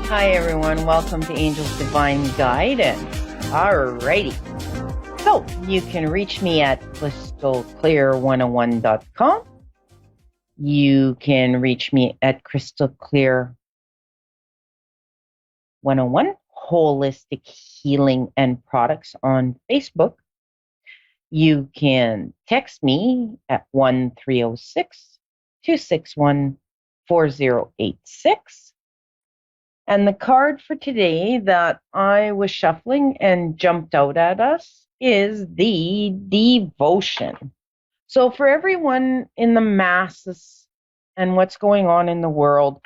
Hi, everyone. Welcome to Angel's Divine Guidance. Alrighty. So, you can reach me at crystalclear101.com. You can reach me at crystalclear101, Holistic Healing and Products on Facebook. You can text me at 1-306-261-4086. And the card for today that I was shuffling and jumped out at us is the devotion. So for everyone in the masses and what's going on in the world,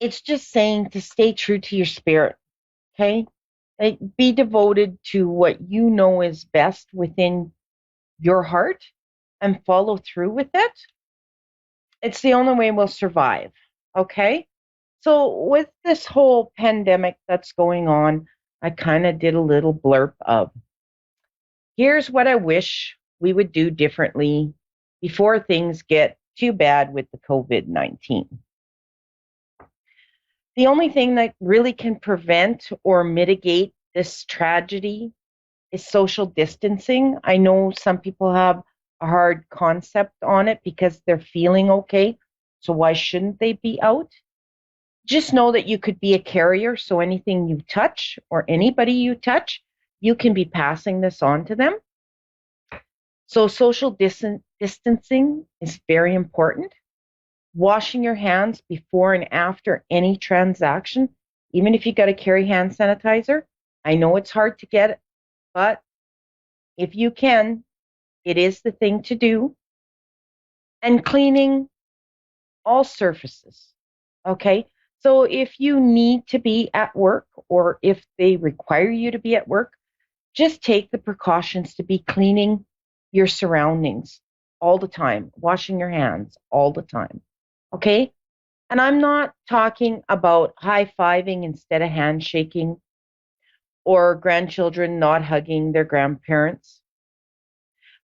it's just saying to stay true to your spirit, okay? Like, be devoted to what you know is best within your heart and follow through with it. It's the only way we'll survive, okay? So with this whole pandemic that's going on, I kind of did a little blurb of, here's what I wish we would do differently before things get too bad with the COVID-19. The only thing that really can prevent or mitigate this tragedy is social distancing. I know some people have a hard concept on it because they're feeling okay. So why shouldn't they be out? Just know that you could be a carrier. So anything you touch or anybody you touch, you can be passing this on to them. So social distancing is very important. Washing your hands before and after any transaction, even if you got to carry hand sanitizer. I know it's hard to get, but if you can, it is the thing to do. And cleaning all surfaces. Okay. So if you need to be at work or if they require you to be at work, just take the precautions to be cleaning your surroundings all the time, washing your hands all the time. Okay. And I'm not talking about high-fiving instead of handshaking or grandchildren not hugging their grandparents.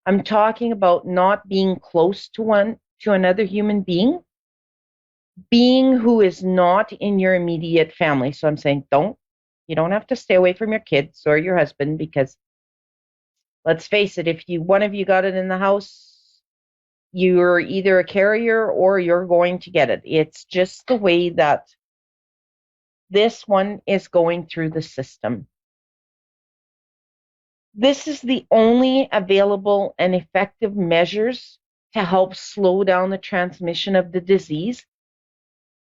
I'm talking about not being close to another human being who is not in your immediate family. So I'm saying you don't have to stay away from your kids or your husband, because let's face it, if one of you got it in the house, you're either a carrier or you're going to get it. It's just the way that this one is going through the system. This is the only available and effective measures to help slow down the transmission of the disease.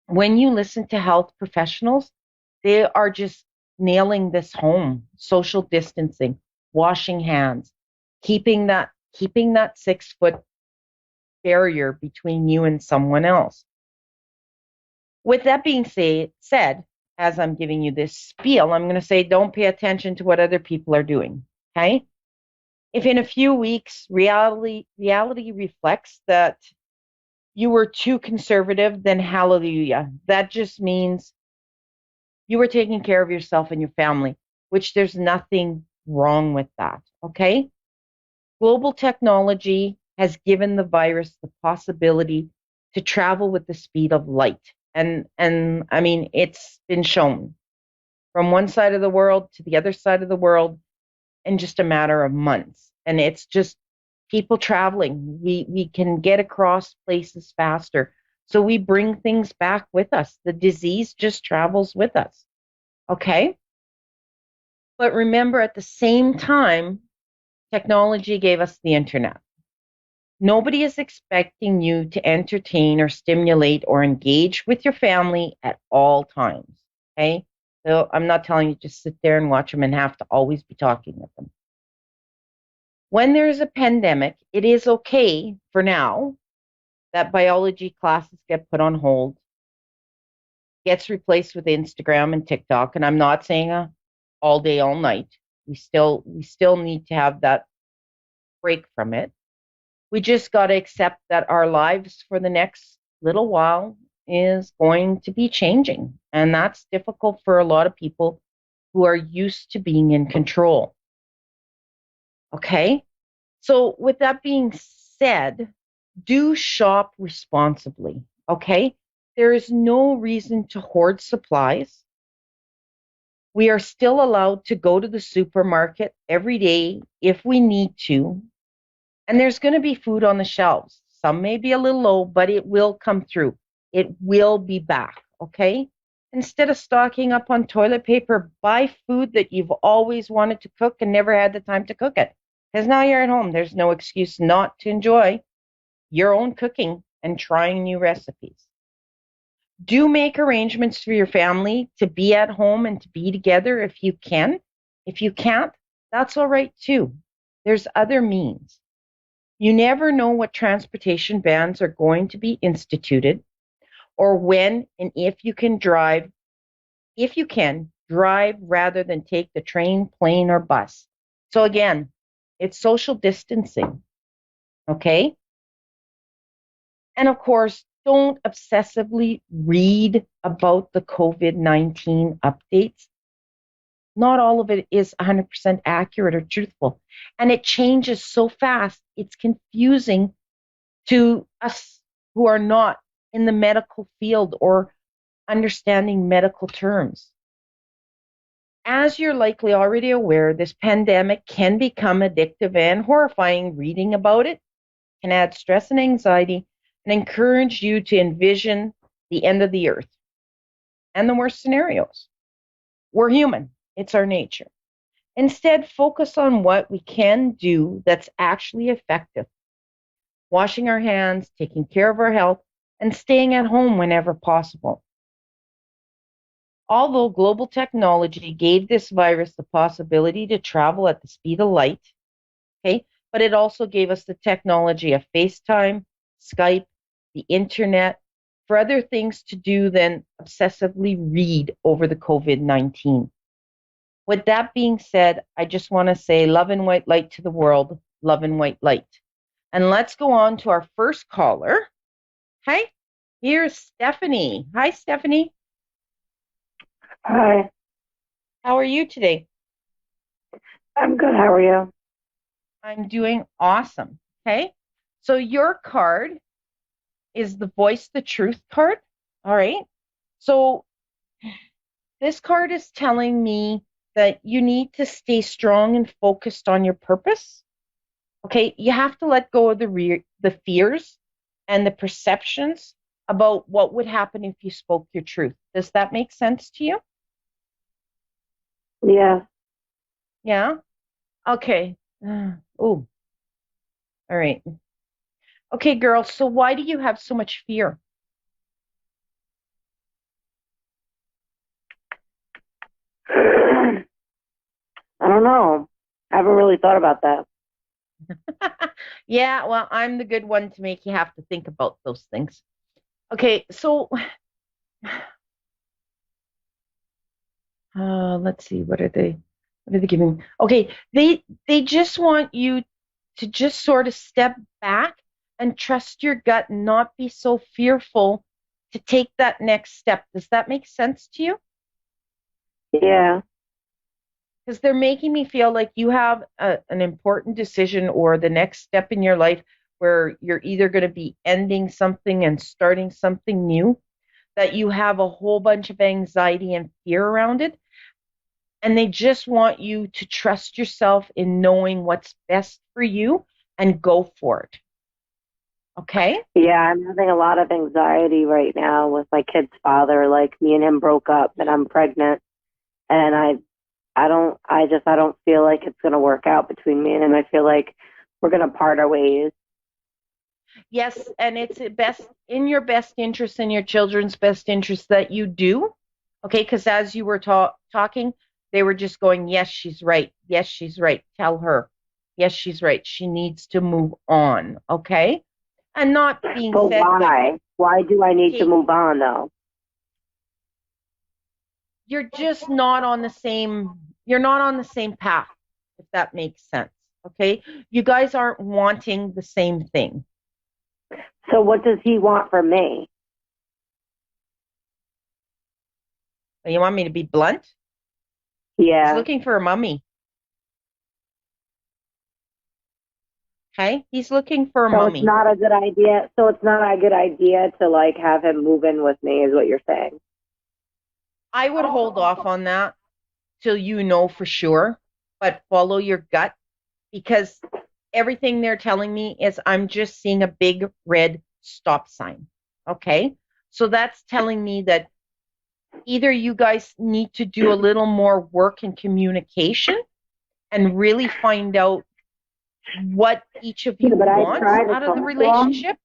When you listen to health professionals, they are just nailing this home. Social distancing, washing hands, keeping that 6-foot barrier between you and someone else. With that being said, as I'm giving you this spiel, I'm going to say don't pay attention to what other people are doing, okay? If in a few weeks reality reflects that you were too conservative, then hallelujah. That just means you were taking care of yourself and your family, which there's nothing wrong with that, okay? Global technology has given the virus the possibility to travel with the speed of light. And I mean, it's been shown from one side of the world to the other side of the world in just a matter of months. And it's just people traveling. We can get across places faster. So we bring things back with us. The disease just travels with us. Okay? But remember, at the same time, technology gave us the internet. Nobody is expecting you to entertain or stimulate or engage with your family at all times. Okay? So I'm not telling you just sit there and watch them and have to always be talking with them. When there's a pandemic, it is okay for now that biology classes get put on hold, gets replaced with Instagram and TikTok. And I'm not saying all day, all night. We still need to have that break from it. We just got to accept that our lives for the next little while is going to be changing. And that's difficult for a lot of people who are used to being in control. Okay? So with that being said, do shop responsibly. Okay? There is no reason to hoard supplies. We are still allowed to go to the supermarket every day if we need to. And there's going to be food on the shelves. Some may be a little low, but it will come through. It will be back. Okay. Instead of stocking up on toilet paper, buy food that you've always wanted to cook and never had the time to cook it. Because now you're at home. There's no excuse not to enjoy your own cooking and trying new recipes. Do make arrangements for your family to be at home and to be together if you can. If you can't, that's all right too. There's other means. You never know what transportation bans are going to be instituted or when and if you can drive, if you can, drive rather than take the train, plane, or bus. So again, it's social distancing, okay? And of course, don't obsessively read about the COVID-19 updates. Not all of it is 100% accurate or truthful. And it changes so fast, it's confusing to us who are not in the medical field or understanding medical terms. As you're likely already aware, this pandemic can become addictive and horrifying. Reading about it can add stress and anxiety and encourage you to envision the end of the earth and the worst scenarios. We're human, it's our nature. Instead, focus on what we can do that's actually effective. Washing our hands, taking care of our health, and staying at home whenever possible. Although global technology gave this virus the possibility to travel at the speed of light, okay, but it also gave us the technology of FaceTime, Skype, the internet, for other things to do than obsessively read over the COVID-19. With that being said, I just want to say love and white light to the world, love and white light. And let's go on to our first caller. Hi, here's Stephanie. Hi, Stephanie. Hi, How are you today? I'm good. How are you? I'm doing awesome. Okay. So your card is the Voice the Truth card. All right. So this card is telling me that you need to stay strong and focused on your purpose. Okay. You have to let go of the fears and the perceptions about what would happen if you spoke your truth. Does that make sense to you? Yeah. Yeah. Okay. Oh, all right. Okay, girl. So why do you have so much fear? I don't know. I haven't really thought about that. Yeah, well, I'm the good one to make you have to think about those things. Okay, so let's see, what are they giving? Okay, they just want you to just sort of step back and trust your gut and not be so fearful to take that next step. Does that make sense to you? Yeah. Because they're making me feel like you have an important decision or the next step in your life where you're either going to be ending something and starting something new, that you have a whole bunch of anxiety and fear around it. And they just want you to trust yourself in knowing what's best for you and go for it. Okay? Yeah, I'm having a lot of anxiety right now with my kid's father. Like me and him broke up and I'm pregnant and I don't feel like it's going to work out between me and him. I feel like we're going to part our ways. Yes, and it's best in your best interest and your children's best interest that you do. Okay, because as you were talking, they were just going, yes, she's right. Yes, she's right. Tell her. Yes, she's right. She needs to move on. Okay. And not being But said, but why? Why do I need to take, move on though? you're just not on the same, you're not on the same path, if that makes sense. Okay. You guys aren't wanting the same thing. So what does he want from me? You want me to be blunt? He's Yeah. looking for a mummy. Okay? He's looking for a So it's mummy. not a good idea. So it's not a good idea to like have him move in with me, is what you're saying. I would hold off on that till you know for sure, but follow your gut because everything they're telling me is I'm just seeing a big red stop sign. Okay? So that's telling me that either you guys need to do a little more work in communication and really find out what each of Yeah, you but I wants try to out of the talk to him. relationship.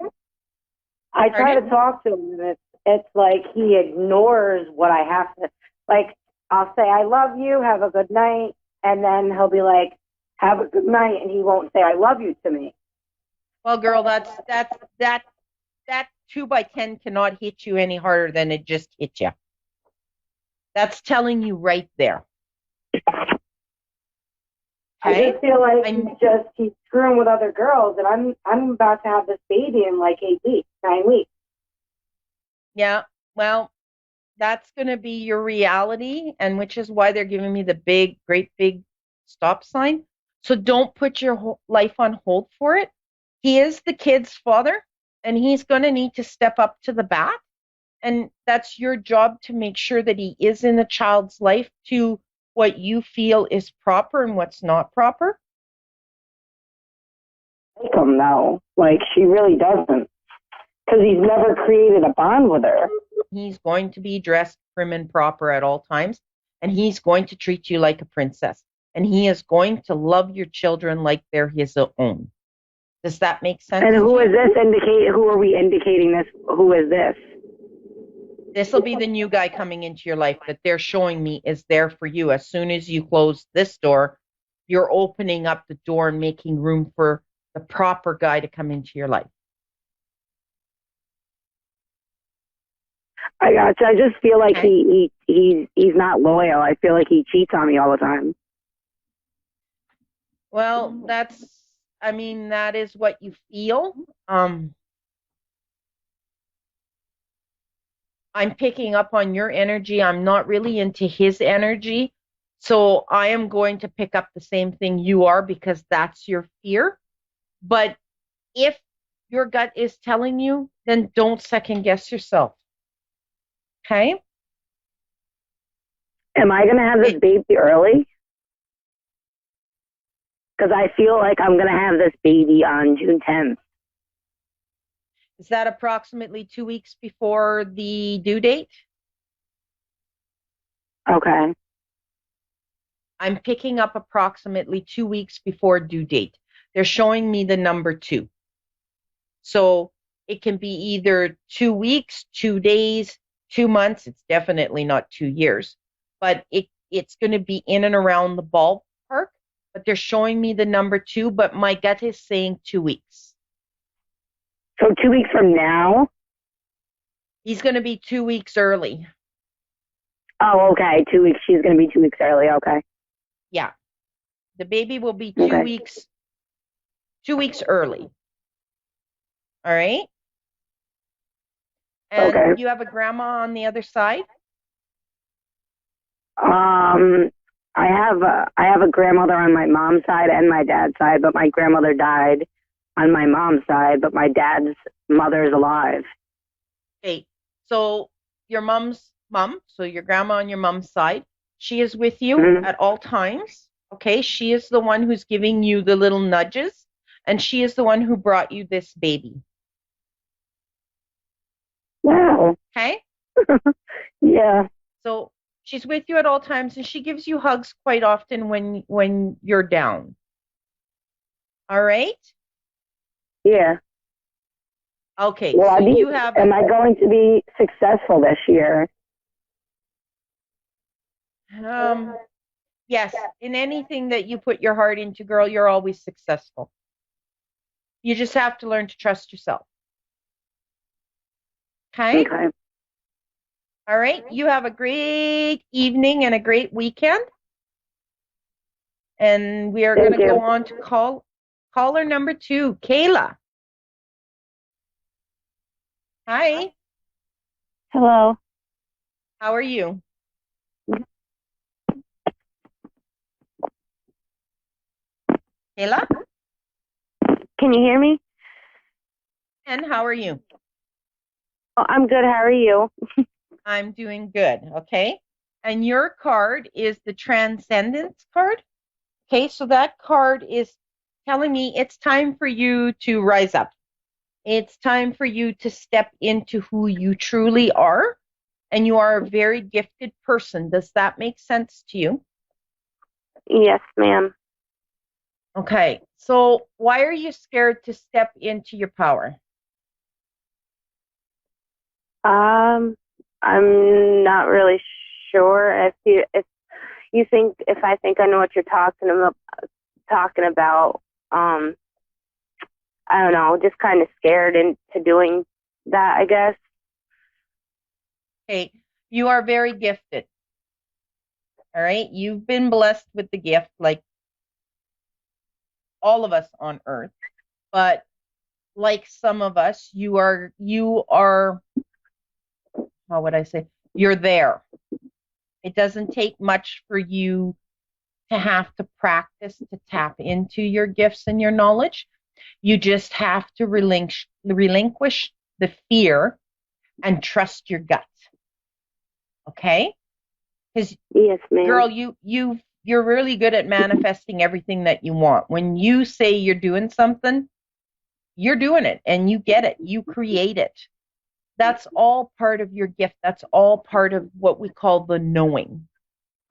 I try Pardon? to talk to him, and it's like he ignores what I have to. Like I'll say I love you, have a good night, and then he'll be like, have a good night, and he won't say I love you to me. Well, girl, that 2 by 10 cannot hit you any harder than it just hit you. That's telling you right there. I Okay? just feel like I'm he's screwing with other girls, and I'm about to have this baby in like 8 weeks, 9 weeks. yeah, well, that's going to be your reality, and which is why they're giving me the big, great big stop sign. So don't put your life on hold for it. He is the kid's father, and he's going to need to step up to the bat. And that's your job to make sure that he is in the child's life to what you feel is proper and what's not proper. Like him though, like she really doesn't, because he's never created a bond with her. He's going to be dressed prim and proper at all times, and he's going to treat you like a princess, and he is going to love your children like they're his own. Does that make And sense to who is you? this indicate? Who are we indicating this? Who is this? This will be the new guy coming into your life that they're showing me is there for you. As soon as you close this door, you're opening up the door and making room for the proper guy to come into your life. I got you. I just feel like Okay. he's not loyal. I feel like he cheats on me all the time. Well, I mean, that is what you feel. Um, I'm picking up on your energy. I'm not really into his energy. So I am going to pick up the same thing you are because that's your fear. But if your gut is telling you, then don't second guess yourself. Okay? Am I gonna have this It, baby early? Because I feel like I'm gonna have this baby on June 10th. is that approximately 2 weeks before the due date? Okay. I'm picking up approximately 2 weeks before due date. They're showing me the number two. So it can be either 2 weeks, 2 days, 2 months. It's definitely not 2 years, but it's going to be in and around the ballpark. But they're showing me the number two, but my gut is saying 2 weeks. So 2 weeks from now. He's going to be 2 weeks early. Oh, okay. 2 weeks. She's gonna be 2 weeks early. Okay. Yeah. The baby will be two Okay. weeks, 2 weeks early. All right. And Okay. you have a grandma on the other side? Um, I have a grandmother on my mom's side and my dad's side, but my grandmother died on my mom's side, but my dad's mother is alive. Okay. So your mom's mom, so your grandma on your mom's side, she is with you Mm-hmm. at all times. Okay. She is the one who's giving you the little nudges, and she is the one who brought you this baby. Wow. Okay. Yeah. So she's with you at all times, and she gives you hugs quite often when you're down. All right. Yeah. Okay. Well, So you have am I going to be successful this year? um yes, in anything that you put your heart into, girl, you're always successful. You just have to learn to trust yourself. Okay. Okay. All right. You have a great evening and a great weekend. And we are going Thank to go you. on to caller number two, Kayla. Hi. Hello. How are you? Kayla? Can you hear me? And how are you? Oh, I'm good. How are you? I'm doing good. Okay. And your card is the Transcendence card. Okay. So that card is telling me it's time for you to rise up. It's time for you to step into who you truly are. And you are a very gifted person. Does that make sense to you? Yes, ma'am. Okay. So why are you scared to step into your power? Um, I'm not really sure if I think I know what you're talking about. Um, I don't know, just kind of scared into doing that, I guess. Okay. You are very gifted. All right. You've been blessed with the gift like all of us on earth. But like some of us, you are how would I say? You're there. It doesn't take much for you to have to practice to tap into your gifts and your knowledge. You just have to relinquish the fear and trust your gut. Okay? Because Yes, ma'am. girl, you're really good at manifesting everything that you want. When you say you're doing something, you're doing it and you get it. You create it. That's all part of your gift. That's all part of what we call the knowing.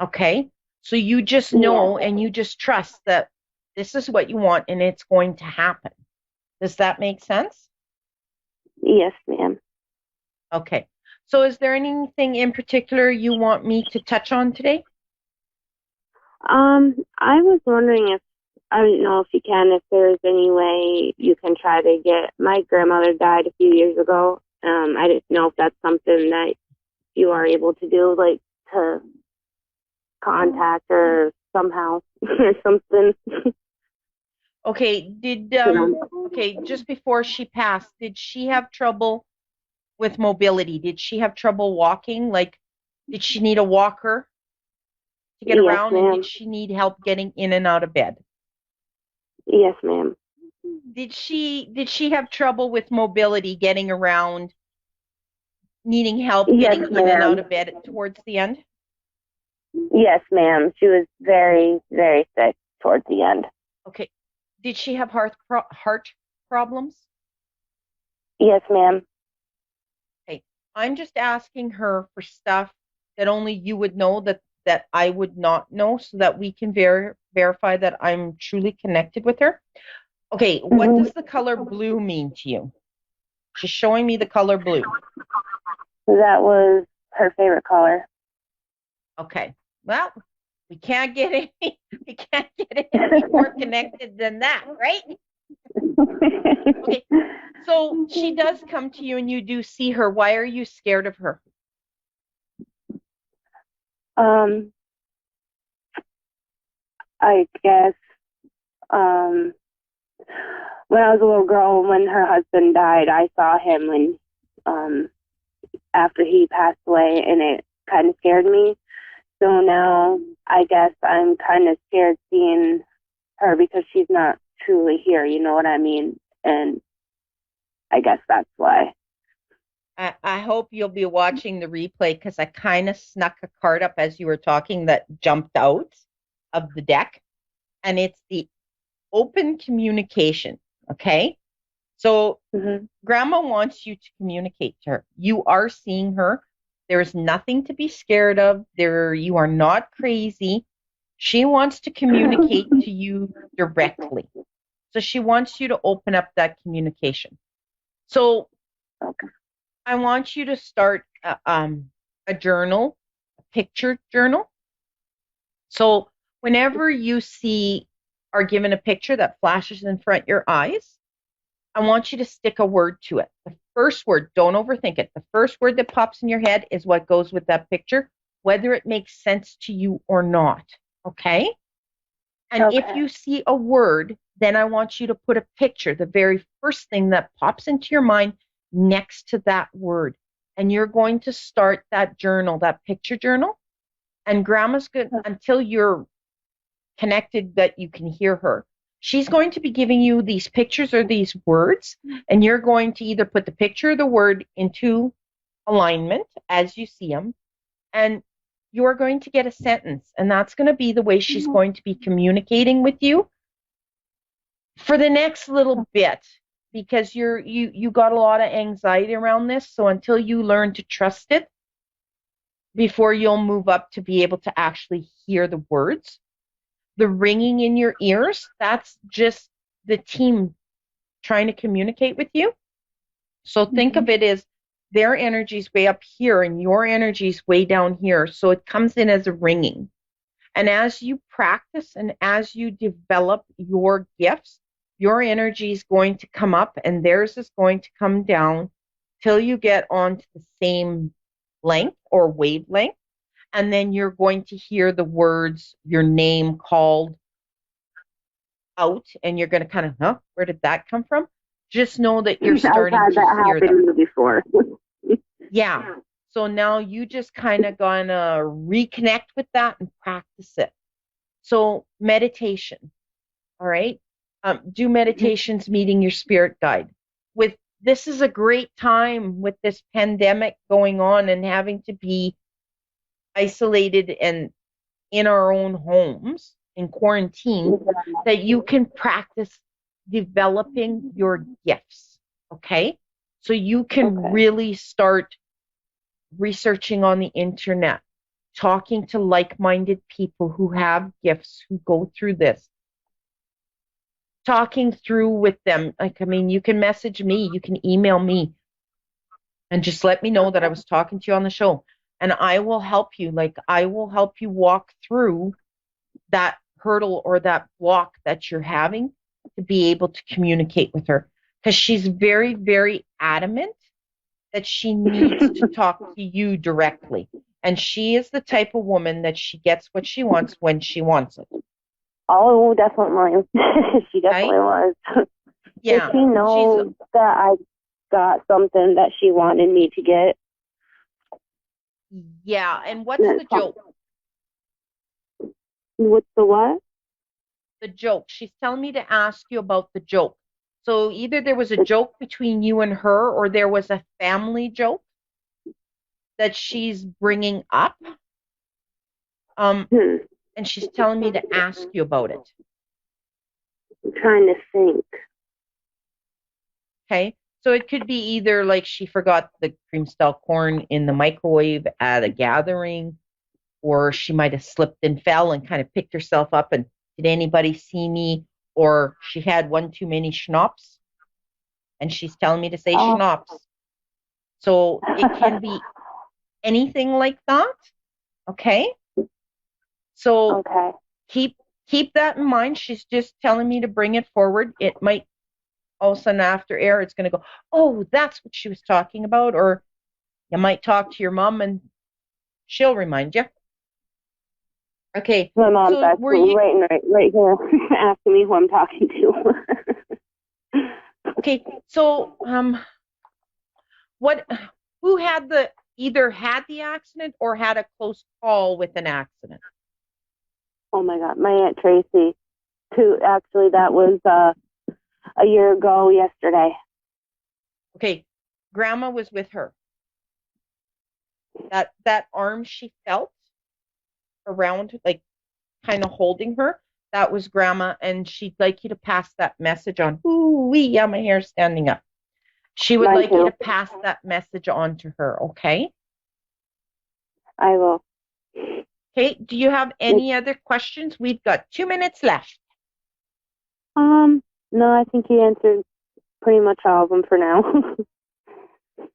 Okay. So you just Yes, know and you just trust that this is what you want and it's going to happen. Does that make sense? yes, ma'am. Okay. So is there anything in particular you want me to touch on today? I was wondering if I don't know if you can, if there's any way you can try to get my grandmother died a few years ago. I didn't know if that's something that you are able to do, like to contact her somehow or something. Okay. Did You know. okay, just before she passed, did she have trouble with mobility? Did she have trouble walking? Like, did she need a walker to get Yes, around? And did ma'am. she need help getting in and out of bed? Yes, ma'am. Did she have trouble with mobility, getting around, needing help Yes, getting in and out ma'am. of bed towards the end? Yes, ma'am. She was very, very sick towards the end. Okay. Did she have heart problems? Yes, ma'am. Okay. I'm just asking her for stuff that only you would know that I would not know so that we can verify that I'm truly connected with her. Okay, what Hmm. does the color blue mean to you? She's showing me the color blue. That was her favorite color. Okay. Well, we can't get any we can't get any more connected than that, right? Okay. So she does come to you and you do see her. Why are you scared of her? um, I guess um, when I was a little girl, when her husband died, I saw him when um, after he passed away, and it kind of scared me. So now I guess I'm kind of scared seeing her because she's not truly here. You know what I mean? And I guess that's why. I hope you'll be watching the replay because I kind of snuck a card up as you were talking that jumped out of the deck. And it's the open communication. Okay. So Hmm. grandma wants you to communicate to her. You are seeing her. There's nothing to be scared of. You are not crazy. She wants to communicate to you directly. So she wants you to open up that communication. So Okay. I want you to start a journal, a picture journal. So whenever you see or given a picture that flashes in front of your eyes, I want you to stick a word to it. The first word, don't overthink it. The first word that pops in your head is what goes with that picture, whether it makes sense to you or not. Okay? And if Okay. you see a word, then I want you to put a picture, the very first thing that pops into your mind next to that word. And you're going to start that journal, that picture journal. And grandma's good until you're connected that you can hear her. she's going to be giving you these pictures or these words, and you're going to either put the picture or the word into alignment as you see them, and you're going to get a sentence, and that's going to be the way she's going to be communicating with you for the next little bit, because you got a lot of anxiety around this. So until you learn to trust it, before you'll move up to be able to actually hear the words, the ringing in your ears, that's just the team trying to communicate with you. So think of it as their energy's way up here and your energy's way down here. So it comes in as a ringing. And as you practice and as you develop your gifts, your energy is going to come up and theirs is going to come down till you get onto the same length or wavelength. And then you're going to hear the words, your name called out, and you're going to kind of, where did that come from? Just know that you're starting to hear them. Before. Yeah. So now you just kind of gonna reconnect with that and practice it. So meditation, all right? Do meditations meeting your spirit guide. This is a great time with this pandemic going on and having to be isolated and in our own homes in quarantine, that you can practice developing your gifts, okay? So you can really start researching on the internet, talking to like-minded people who have gifts, who go through this, talking through with them. Like, I mean, you can message me, you can email me, and just let me know that I was talking to you on the show, and I will help you. Like, I will help you walk through that hurdle or that block that you're having to be able to communicate with her, because she's very, very adamant that she needs to talk to you directly. And she is the type of woman that she gets what she wants when she wants it. Oh, definitely. She definitely was. Yeah. Does she know that I got something that she wanted me to get? Yeah. And what's the joke? What's the what? The joke. She's telling me to ask you about the joke. So either there was a joke between you and her, or there was a family joke that she's bringing up. And she's telling me to ask you about it. I'm trying to think. Okay. So it could be either like she forgot the cream style corn in the microwave at a gathering, or she might have slipped and fell and kind of picked herself up and, did anybody see me? Or she had one too many schnapps and she's telling me to say schnapps. So it can be anything like that. Okay. So keep that in mind. She's just telling me to bring it forward. It might all of a sudden after air, it's going to go, oh, that's what she was talking about. Or you might talk to your mom and she'll remind you. Okay. My mom's actually right here asking me who I'm talking to. Okay. So, who had either had the accident or had a close call with an accident? Oh my God, my Aunt Tracy. Actually, that was a year ago yesterday. Okay. Grandma was with her. That arm she felt around, like kind of holding her, that was Grandma, and she'd like you to pass that message on. Ooh wee, yeah, my hair's standing up. She would like you to pass that message on to her, okay? I will. Okay, do you have any other questions? We've got 2 minutes left. No, I think you answered pretty much all of them for now.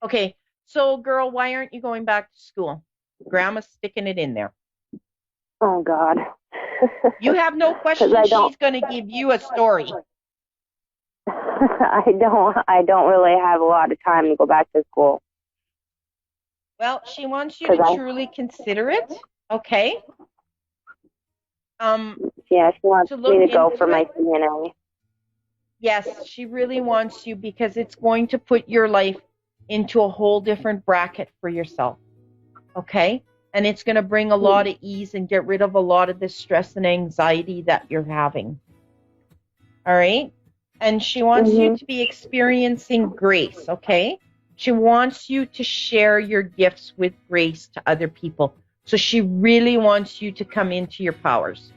Okay, so girl, why aren't you going back to school? Grandma's sticking it in there. Oh God. You have no questions. She's going to give you a story. I don't really have a lot of time to go back to school. Well, she wants you to truly consider it, okay? Yeah, she wants me to go for my CNA. Yes, she really wants you, because it's going to put your life into a whole different bracket for yourself, okay? And it's going to bring a lot of ease and get rid of a lot of the stress and anxiety that you're having. All right. And she wants you to be experiencing grace. Okay. She wants you to share your gifts with grace to other people. So she really wants you to come into your powers.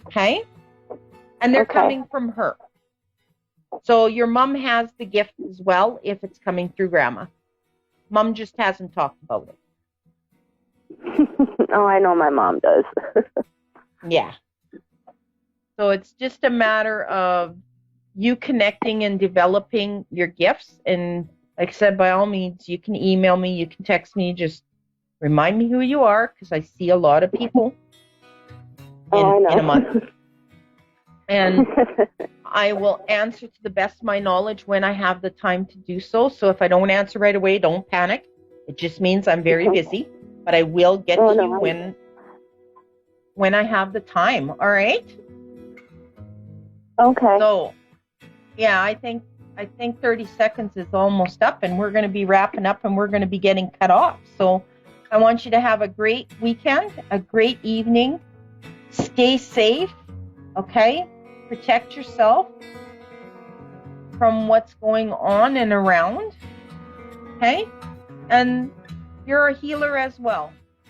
Okay. And they're coming from her. So your mom has the gift as well if it's coming through grandma. Mom just hasn't talked about it. Oh, I know my mom does. Yeah. So it's just a matter of you connecting and developing your gifts. And like I said, by all means, you can email me, you can text me, just remind me who you are, because I see a lot of people in a month. And I will answer to the best of my knowledge when I have the time to do so. So if I don't answer right away, don't panic. It just means I'm very busy, but I will get to you when I have the time. All right? Okay. So, yeah, I think 30 seconds is almost up, and we're going to be wrapping up, and we're going to be getting cut off. So I want you to have a great weekend, a great evening. Stay safe, okay? Protect yourself from what's going on and around, okay? And you're a healer as well.